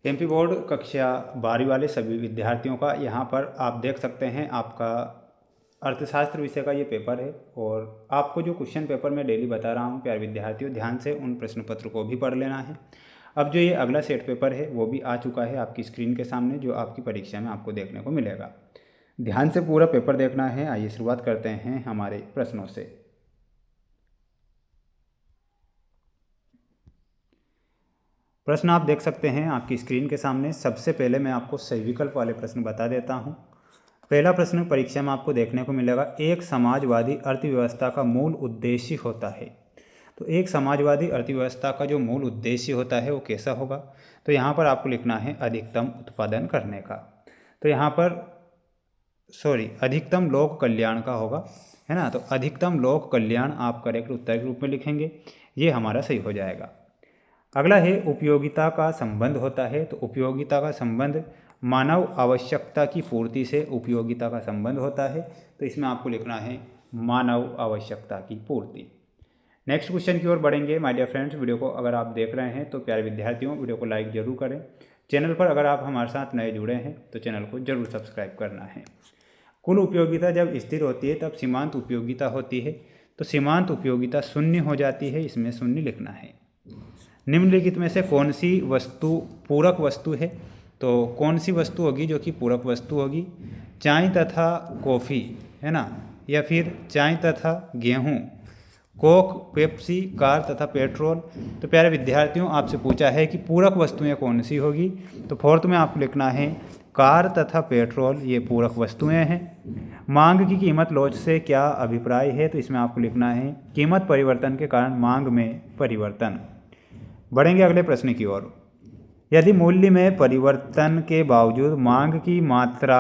MP board कक्षा 12वीं वाले सभी विद्यार्थियों का यहाँ पर आप देख सकते हैं आपका अर्थशास्त्र विषय का ये पेपर है। और आपको जो क्वेश्चन पेपर मैं डेली बता रहा हूँ प्यारे विद्यार्थियों, ध्यान से उन प्रश्न पत्र को भी पढ़ लेना है। अब जो ये अगला सेट पेपर है वो भी आ चुका है आपकी स्क्रीन के सामने, जो आपकी परीक्षा में आपको देखने को मिलेगा। ध्यान से पूरा पेपर देखना है। आइए शुरुआत करते हैं हमारे प्रश्नों से। प्रश्न आप देख सकते हैं आपकी स्क्रीन के सामने। सबसे पहले मैं आपको सही विकल्प वाले प्रश्न बता देता हूं। पहला प्रश्न परीक्षा में आपको देखने को मिलेगा, एक समाजवादी अर्थव्यवस्था का मूल उद्देश्य होता है। तो एक समाजवादी अर्थव्यवस्था का जो मूल उद्देश्य होता है वो कैसा होगा? तो यहाँ पर आपको लिखना है अधिकतम उत्पादन करने का। तो यहाँ पर अधिकतम लोक कल्याण का होगा, है ना। तो अधिकतम लोक कल्याण आप करेक्ट उत्तर के रूप में लिखेंगे, ये हमारा सही हो जाएगा। अगला है उपयोगिता का संबंध होता है। तो उपयोगिता का संबंध मानव आवश्यकता की पूर्ति से उपयोगिता का संबंध होता है। तो इसमें आपको लिखना है मानव आवश्यकता की पूर्ति। नेक्स्ट क्वेश्चन की ओर बढ़ेंगे माय डियर फ्रेंड्स। वीडियो को अगर आप देख रहे हैं तो प्यारे विद्यार्थियों वीडियो को लाइक जरूर करें। चैनल पर अगर आप हमारे साथ नए जुड़े हैं तो चैनल को जरूर सब्सक्राइब करना है। कुल उपयोगिता जब स्थिर होती है तब सीमांत उपयोगिता होती है। तो सीमांत उपयोगिता शून्य हो जाती है, इसमें शून्य लिखना है। निम्नलिखित में से कौन सी वस्तु पूरक वस्तु है? तो कौन सी वस्तु होगी जो कि पूरक वस्तु होगी? चाय तथा कॉफ़ी, है ना, या फिर चाय तथा गेहूँ, कोक, पेप्सी, कार तथा पेट्रोल। तो प्यारे विद्यार्थियों आपसे पूछा है कि पूरक वस्तुएं कौन सी होगी। तो फोर्थ में आपको लिखना है कार तथा पेट्रोल, ये पूरक वस्तुएं हैं। मांग की कीमत लोच से क्या अभिप्राय है? तो इसमें आपको लिखना है कीमत परिवर्तन के कारण मांग में परिवर्तन। बढ़ेंगे अगले प्रश्न की ओर। यदि मूल्य में परिवर्तन के बावजूद मांग की मात्रा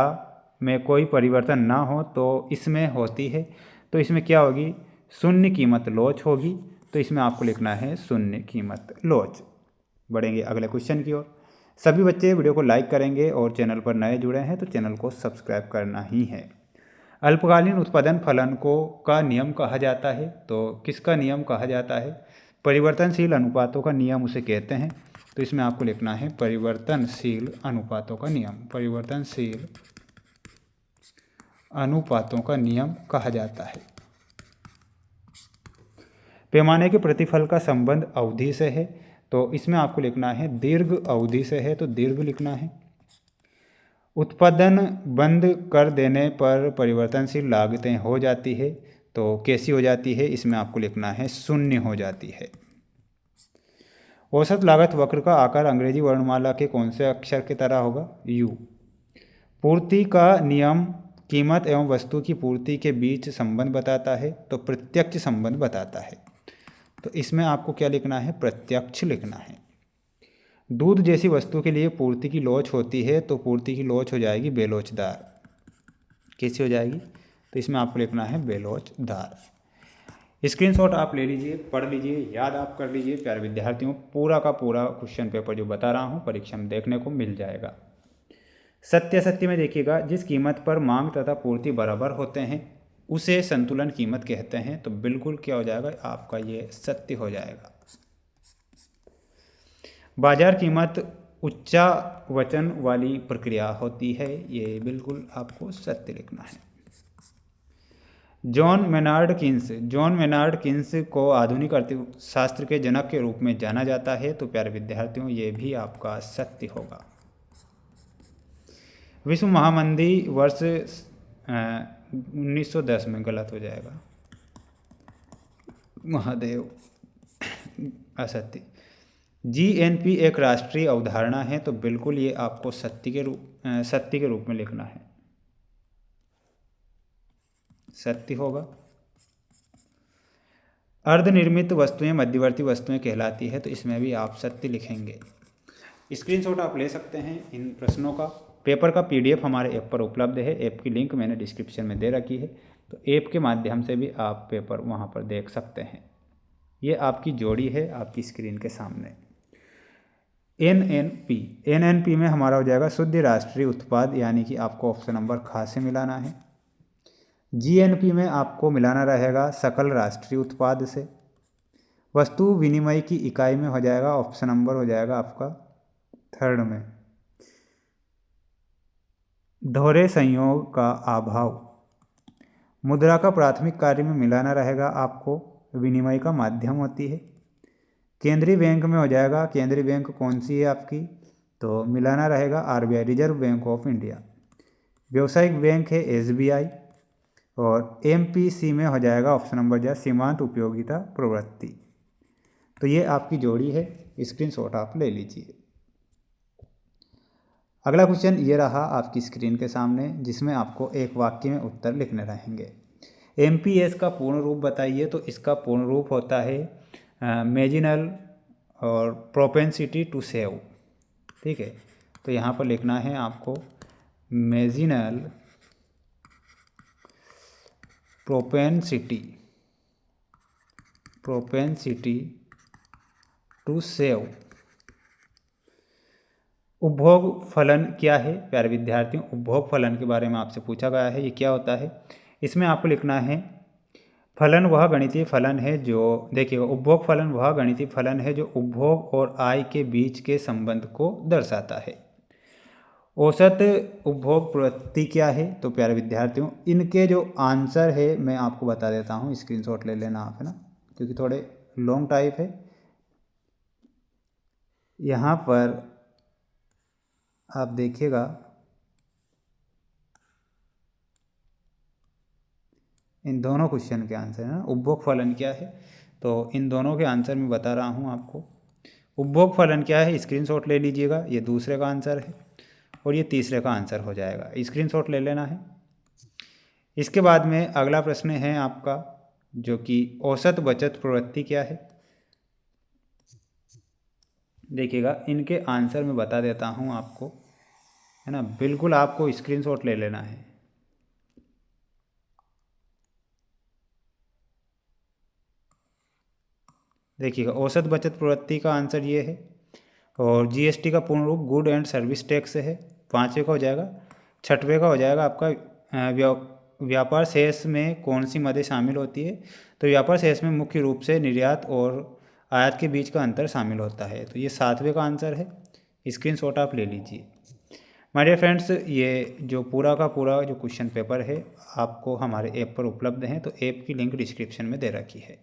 में कोई परिवर्तन ना हो तो इसमें होती है। तो इसमें क्या होगी? शून्य कीमत लोच होगी। तो इसमें आपको लिखना है शून्य कीमत लोच। बढ़ेंगे अगले क्वेश्चन की ओर। सभी बच्चे वीडियो को लाइक करेंगे और चैनल पर नए जुड़े हैं तो चैनल को सब्सक्राइब करना ही है। अल्पकालीन उत्पादन फलन को का नियम कहा जाता है। तो किसका नियम कहा जाता है? परिवर्तनशील अनुपातों का नियम उसे कहते हैं। तो इसमें आपको लिखना है परिवर्तनशील अनुपातों का नियम। परिवर्तनशील अनुपातों का नियम कहा जाता है। पैमाने के प्रतिफल का संबंध अवधि से है। तो इसमें आपको लिखना है दीर्घ अवधि से है, तो दीर्घ लिखना है। उत्पादन बंद कर देने पर परिवर्तनशील लागतें हो जाती है। तो कैसी हो जाती है? इसमें आपको लिखना है शून्य हो जाती है। औसत लागत वक्र का आकार अंग्रेजी वर्णमाला के कौन से अक्षर की तरह होगा? यू। पूर्ति का नियम कीमत एवं वस्तु की पूर्ति के बीच संबंध बताता है। तो प्रत्यक्ष संबंध बताता है। तो इसमें आपको क्या लिखना है? प्रत्यक्ष लिखना है। दूध जैसी वस्तु के लिए पूर्ति की लोच होती है, तो पूर्ति की लोच हो जाएगी बेलोचदार। कैसी हो जाएगी? तो इसमें आपको लिखना है बेलोचदार। स्क्रीनशॉट आप ले लीजिए, पढ़ लीजिए, याद आप कर लीजिए। प्यारे विद्यार्थियों पूरा का पूरा क्वेश्चन पेपर जो बता रहा हूँ परीक्षा में देखने को मिल जाएगा। सत्य सत्य में देखिएगा, जिस कीमत पर मांग तथा पूर्ति बराबर होते हैं उसे संतुलन कीमत कहते हैं। तो बिल्कुल क्या हो जाएगा आपका? ये सत्य हो जाएगा। बाजार कीमत उच्चावचन वाली प्रक्रिया होती है, ये बिल्कुल आपको सत्य लिखना है। जॉन मेनार्ड किन्स को आधुनिक अर्थशास्त्र के जनक के रूप में जाना जाता है। तो प्यारे विद्यार्थियों ये भी आपका सत्य होगा। विश्व महामंदी वर्ष 1910 में, गलत हो जाएगा, महादेव, असत्य। जीएनपी एक राष्ट्रीय अवधारणा है। तो बिल्कुल ये आपको सत्य के रूप में लिखना है, सत्य होगा। अर्धनिर्मित वस्तुएं मध्यवर्ती वस्तुएं कहलाती है। तो इसमें भी आप सत्य लिखेंगे। स्क्रीनशॉट आप ले सकते हैं इन प्रश्नों का। पेपर का पीडीएफ हमारे ऐप पर उपलब्ध है। ऐप की लिंक मैंने डिस्क्रिप्शन में दे रखी है। तो ऐप के माध्यम से भी आप पेपर वहां पर देख सकते हैं। ये आपकी जोड़ी है आपकी स्क्रीन के सामने। एनएनपी में हमारा हो जाएगा शुद्ध राष्ट्रीय उत्पाद, यानी कि आपको ऑप्शन नंबर ख से मिलाना है। जीएनपी में आपको मिलाना रहेगा सकल राष्ट्रीय उत्पाद से। वस्तु विनिमय की इकाई में हो जाएगा ऑप्शन नंबर हो जाएगा आपका थर्ड में दोहरे संयोग का अभाव। मुद्रा का प्राथमिक कार्य में मिलाना रहेगा, आपको विनिमय का माध्यम होती है। केंद्रीय बैंक में हो जाएगा, केंद्रीय बैंक कौन सी है आपकी, तो मिलाना रहेगा RBI, reserve bank of India. व्यावसायिक बैंक है एसबीआई। और एमपीसी में हो जाएगा ऑप्शन नंबर जो सीमांत उपयोगिता प्रवृत्ति। तो ये आपकी जोड़ी है, स्क्रीनशॉट आप ले लीजिए। अगला क्वेश्चन ये रहा आपकी स्क्रीन के सामने, जिसमें आपको एक वाक्य में उत्तर लिखने रहेंगे। एमपीएस का पूर्ण रूप बताइए, तो इसका पूर्ण रूप होता है मेजिनल और प्रोपेंसिटी टू सेव। ठीक है, तो यहाँ पर लिखना है आपको मेजिनल प्रोपेंसिटी टू सेव। उपभोग फलन क्या है प्यारे विद्यार्थियों, उपभोग फलन के बारे में आपसे पूछा गया है, ये क्या होता है। इसमें आपको लिखना है फलन वह गणितीय फलन है जो, देखिएगा, उपभोग फलन वह गणितीय फलन है जो उपभोग और आय के बीच के संबंध को दर्शाता है। औसत उपभोग प्रवृत्ति क्या है, तो प्यारे विद्यार्थियों इनके जो आंसर है मैं आपको बता देता हूँ, स्क्रीनशॉट ले लेना आप, है ना, क्योंकि थोड़े लॉन्ग टाइप है। यहाँ पर आप देखिएगा, इन दोनों क्वेश्चन के आंसर है ना, उपभोग फलन क्या है, तो इन दोनों के आंसर मैं बता रहा हूँ आपको। उपभोग फलन क्या है, स्क्रीनशॉट ले लीजिएगा, ये दूसरे का आंसर है और ये तीसरे का आंसर हो जाएगा, स्क्रीनशॉट ले लेना है। इसके बाद में अगला प्रश्न है आपका, जो कि औसत बचत प्रवृत्ति क्या है। देखिएगा, इनके आंसर मैं बता देता हूँ आपको, है ना, बिल्कुल आपको स्क्रीनशॉट ले लेना है। देखिएगा, औसत बचत प्रवृत्ति का आंसर ये है, और जीएसटी का पूर्ण रूप गुड एंड सर्विस टैक्स है, पाँचवें का हो जाएगा। छठवें का हो जाएगा आपका व्यापार शेष में कौन सी मदें शामिल होती है, तो व्यापार शेष में मुख्य रूप से निर्यात और आयात के बीच का अंतर शामिल होता है, तो ये सातवें का आंसर है, स्क्रीनशॉट आप ले लीजिए। माय डियर फ्रेंड्स, ये जो पूरा का पूरा जो क्वेश्चन पेपर है आपको हमारे ऐप पर उपलब्ध है, तो ऐप की लिंक डिस्क्रिप्शन में दे रखी है।